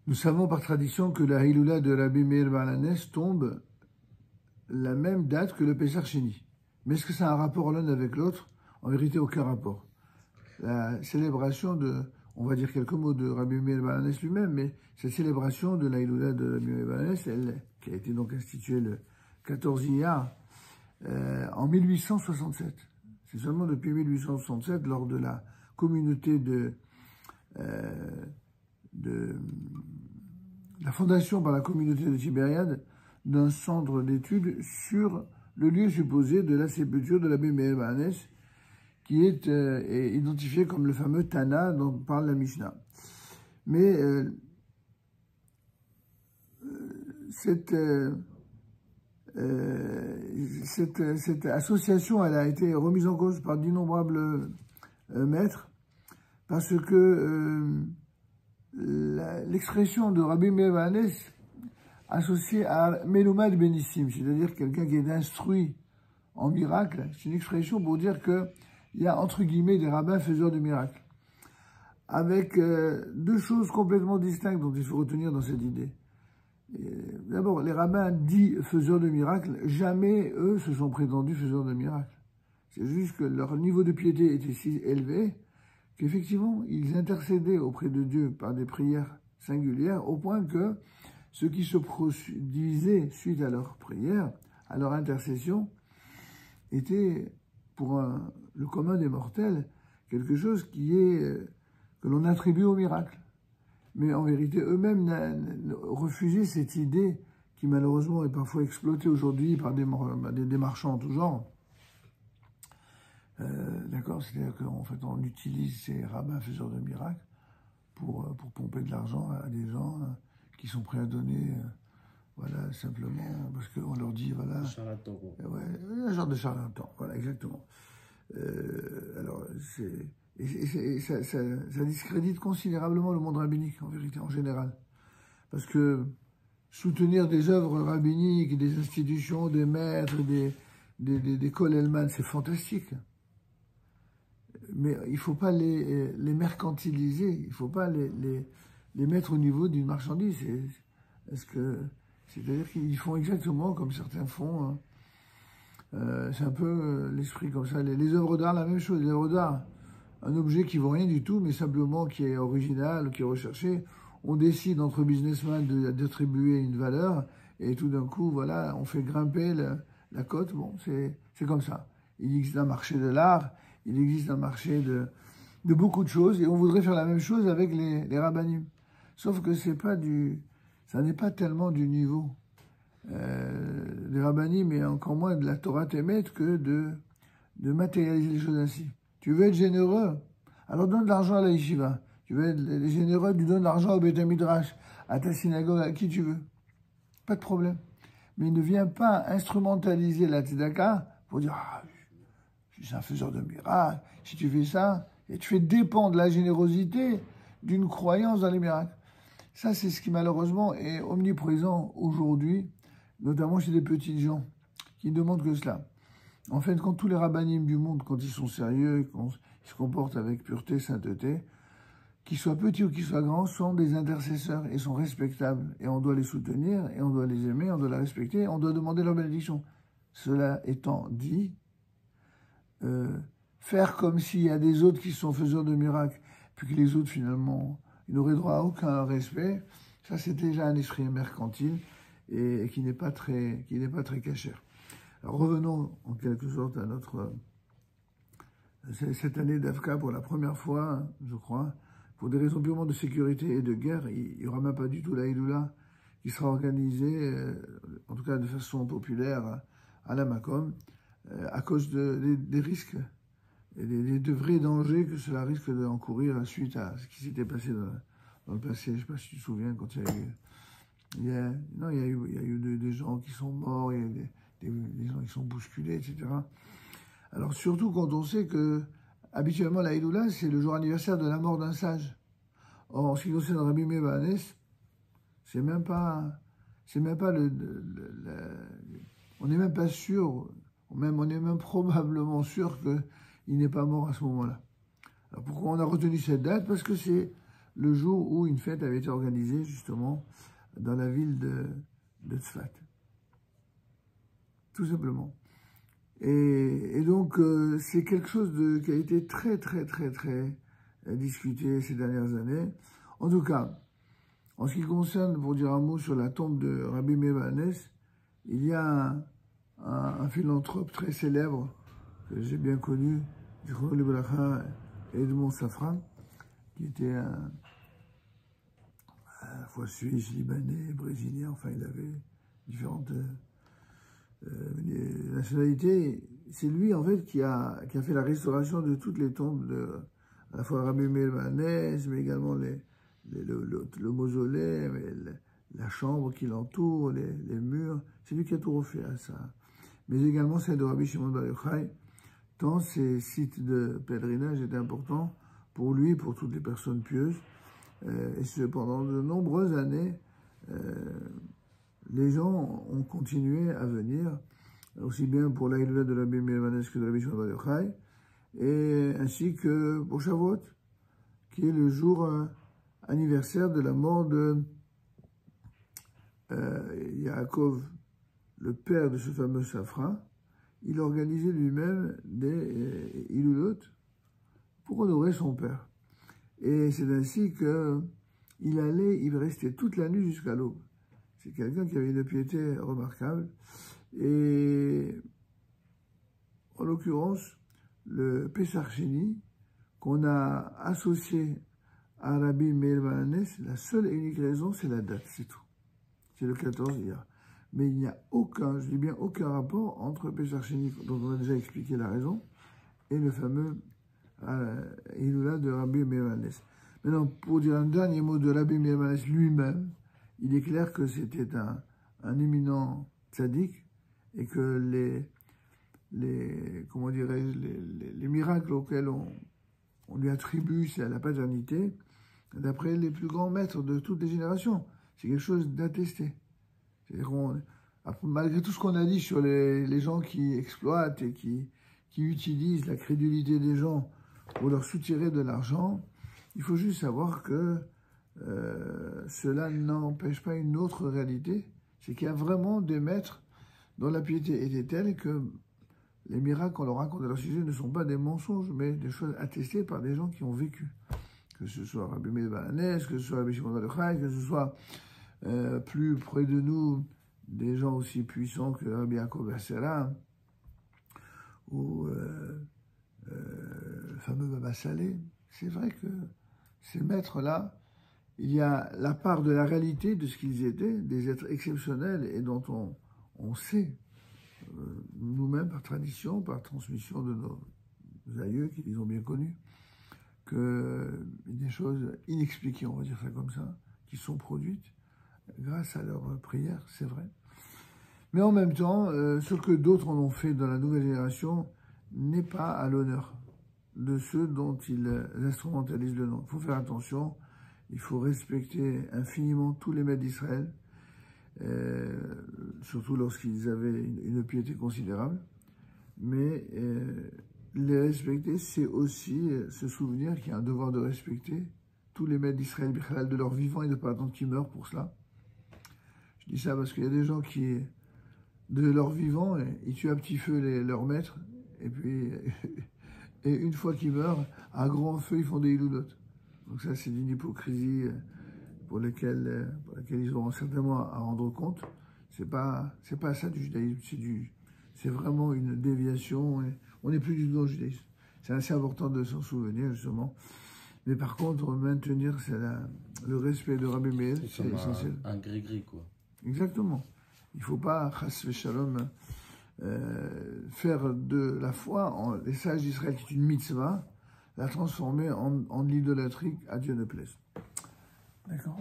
Nous savons par tradition que la Hiloula de Rabbi Meir Baal HaNes tombe la même date que le Pesach Sheni. Mais est-ce que ça a un rapport l'un avec l'autre? En vérité, aucun rapport. La célébration de, on va dire quelques mots de Rabbi Meir Baal HaNes lui-même, mais cette célébration de la Hiloula de Rabbi Meir Baal HaNes, elle, qui a été donc instituée le 14 Iyar, en 1867. C'est seulement depuis 1867, lors de la communauté de la fondation par la communauté de Tibériade d'un centre d'études sur le lieu supposé de la sépulture de l'abbé Meir Baal HaNes, qui est identifié comme le fameux Tana dont parle la Mishnah. Mais cette association, elle a été remise en cause par d'innombrables maîtres, parce que l'expression de Rabbi Meir Baal HaNes associée à Melumad Benissim, c'est-à-dire quelqu'un qui est instruit en miracle, c'est une expression pour dire qu'il y a entre guillemets des rabbins faiseurs de miracles, avec deux choses complètement distinctes dont il faut retenir dans cette idée. D'abord, les rabbins dits faiseurs de miracles, jamais eux se sont prétendus faiseurs de miracles. C'est juste que leur niveau de piété était si élevé qu'effectivement, ils intercédaient auprès de Dieu par des prières singulières, au point que ce qui se produisait suite à leur prière, à leur intercession, était, pour le commun des mortels, quelque chose que l'on attribue au miracle. Mais en vérité, eux-mêmes refusaient cette idée qui malheureusement est parfois exploitée aujourd'hui par des marchands en tout genre. D'accord, c'est-à-dire qu'en fait, on utilise ces rabbins faiseurs de miracles pour pomper de l'argent à des gens qui sont prêts à donner, voilà, simplement parce qu'on leur dit, voilà, charlatan. Ouais, un genre de charlatan, voilà, exactement. Alors, ça discrédite considérablement le monde rabbinique, en vérité, en général, parce que soutenir des œuvres rabbiniques, des institutions, des maîtres, des Kollelman, c'est fantastique. Mais il ne faut pas les mercantiliser, il ne faut pas les mettre au niveau d'une marchandise. C'est-à-dire qu'ils font exactement comme certains font. Hein. C'est un peu l'esprit comme ça. Les œuvres d'art, la même chose. Les œuvres d'art, un objet qui ne vaut rien du tout, mais simplement qui est original, qui est recherché. On décide entre businessmen d'attribuer une valeur, et tout d'un coup, voilà, on fait grimper la cote. Bon, c'est comme ça. Il existe un marché de l'art. Il existe un marché de beaucoup de choses, et on voudrait faire la même chose avec les rabbinim. Sauf que ça n'est pas tellement du niveau des rabbinim, et encore moins de la Torah Temet, que de matérialiser les choses ainsi. Tu veux être généreux, alors donne de l'argent à la yeshiva. Tu veux être généreux, tu donnes de l'argent au Beth Midrash, à ta synagogue, à qui tu veux. Pas de problème. Mais ne viens pas instrumentaliser la tzedaka pour dire je suis un faiseur de miracles, si tu fais ça, et tu fais dépendre la générosité d'une croyance dans les miracles. Ça, c'est ce qui malheureusement est omniprésent aujourd'hui, notamment chez des petits gens qui ne demandent que cela. En fait, quand tous les rabbinim du monde, quand ils sont sérieux, quand ils se comportent avec pureté, sainteté, qu'ils soient petits ou qu'ils soient grands, sont des intercesseurs et sont respectables. Et on doit les soutenir, et on doit les aimer, on doit les respecter, on doit demander leur bénédiction. Cela étant dit, faire comme s'il y a des autres qui sont faiseurs de miracles, puis que les autres, finalement, ils n'auraient droit à aucun respect, ça, c'est déjà un esprit mercantile et qui n'est pas très cachère. Alors, revenons en quelque sorte à cette année d'Afka, pour la première fois, je crois, pour des raisons purement de sécurité et de guerre, il n'y aura même pas du tout la Hiloula qui sera organisée, en tout cas de façon populaire, à la Makom, à cause des risques et des vrais dangers que cela risque d'encourir suite à ce qui s'était passé dans le passé. Je ne sais pas si tu te souviens, quand il y a eu des gens qui sont morts, il y a des gens qui sont bousculés, etc. Alors surtout quand on sait que habituellement la Hiloula, c'est le jour anniversaire de la mort d'un sage. Or, en ce qui concerne Rabbi Meir Baal HaNes, on n'est même pas sûr, on est même probablement sûr qu'il n'est pas mort à ce moment-là. Alors pourquoi on a retenu cette date? Parce que c'est le jour où une fête avait été organisée justement dans la ville de Tzfat. Tout simplement. Et donc, c'est quelque chose qui a été très discuté ces dernières années. En tout cas, en ce qui concerne, pour dire un mot sur la tombe de Rabbi Meir Baal HaNes, il y a un philanthrope très célèbre que j'ai bien connu, Edmond Safran, qui était à la fois suisse, libanais, brésilien, enfin il avait différentes nationalités. C'est lui en fait qui a fait la restauration de toutes les tombes à la fois Rabbi Meir Baal HaNes, mais également le mausolée, la chambre qui l'entoure, les murs. C'est lui qui a tout refait à ça. Mais également celle de Rabbi Shimon Bar Yochai, tant ces sites de pèlerinage étaient importants pour lui et pour toutes les personnes pieuses. Et pendant de nombreuses années, les gens ont continué à venir, aussi bien pour l'Aïloula de Rabbi Meir Baal HaNes que de Rabbi Shimon Bar Yochai, et ainsi que pour Shavuot, qui est le jour anniversaire de la mort de Yaakov, le père de ce fameux Safra. Il organisait lui-même des Ilulot pour honorer son père. Et c'est ainsi il restait toute la nuit jusqu'à l'aube. C'est quelqu'un qui avait une piété remarquable. Et en l'occurrence, le Pesach Sheni, qu'on a associé à Rabbi Meir Baal HaNes, la seule et unique raison, c'est la date, c'est tout. C'est le 14 hier. Mais il n'y a aucun, je dis bien aucun rapport entre Pesach Sheni, dont on a déjà expliqué la raison, et le fameux Iloula de Rabbi Meir Baal HaNes. Maintenant, pour dire un dernier mot de Rabbi Meir Baal HaNes lui-même, il est clair que c'était un éminent tzaddik, et que comment dirais-je, les miracles auxquels on lui attribue, c'est à la paternité, d'après les plus grands maîtres de toutes les générations. C'est quelque chose d'attesté. Malgré tout ce qu'on a dit sur les gens qui exploitent et qui utilisent la crédulité des gens pour leur soutirer de l'argent, il faut juste savoir que cela n'empêche pas une autre réalité, c'est qu'il y a vraiment des maîtres dont la piété était telle que les miracles qu'on leur raconte à leur sujet ne sont pas des mensonges, mais des choses attestées par des gens qui ont vécu. Que ce soit Rabbi Meir Baal HaNes, que ce soit Rabbi Shimon Bar Yochai, que ce soit plus près de nous des gens aussi puissants que Rabbi Yaakov Bersera, ou le fameux Baba Salé. C'est vrai que ces maîtres-là, il y a la part de la réalité de ce qu'ils étaient, des êtres exceptionnels et dont on sait, nous-mêmes, par tradition, par transmission de nos aïeux qui les ont bien connus, que des choses inexpliquées, on va dire ça comme ça, qui sont produites grâce à leurs prières, c'est vrai. Mais en même temps, ce que d'autres en ont fait dans la nouvelle génération n'est pas à l'honneur de ceux dont ils instrumentalisent le nom. Il faut faire attention, il faut respecter infiniment tous les maîtres d'Israël, surtout lorsqu'ils avaient une piété considérable, mais les respecter, c'est aussi se souvenir qu'il y a un devoir de respecter tous les maîtres d'Israël, de leur vivant, et de ne pas attendre qu'ils meurent pour cela. Je dis ça parce qu'il y a des gens qui, de leur vivant, ils tuent à petit feu leurs maîtres, et puis, et une fois qu'ils meurent, à grand feu, ils font des hiloudot. Donc ça, c'est d'une hypocrisie pour laquelle ils auront certainement à rendre compte. C'est pas ça du judaïsme, c'est vraiment une déviation. On n'est plus du tout dans le judaïsme. C'est assez important de s'en souvenir, justement. Mais par contre, maintenir le respect de Rabbi Meir, c'est essentiel. Un gris-gris, quoi. Exactement. Il ne faut pas, chas v'shalom, faire de la foi, les sages d'Israël, qui est une mitzvah, la transformer en l'idolâtrie, à Dieu ne plaise. D'accord.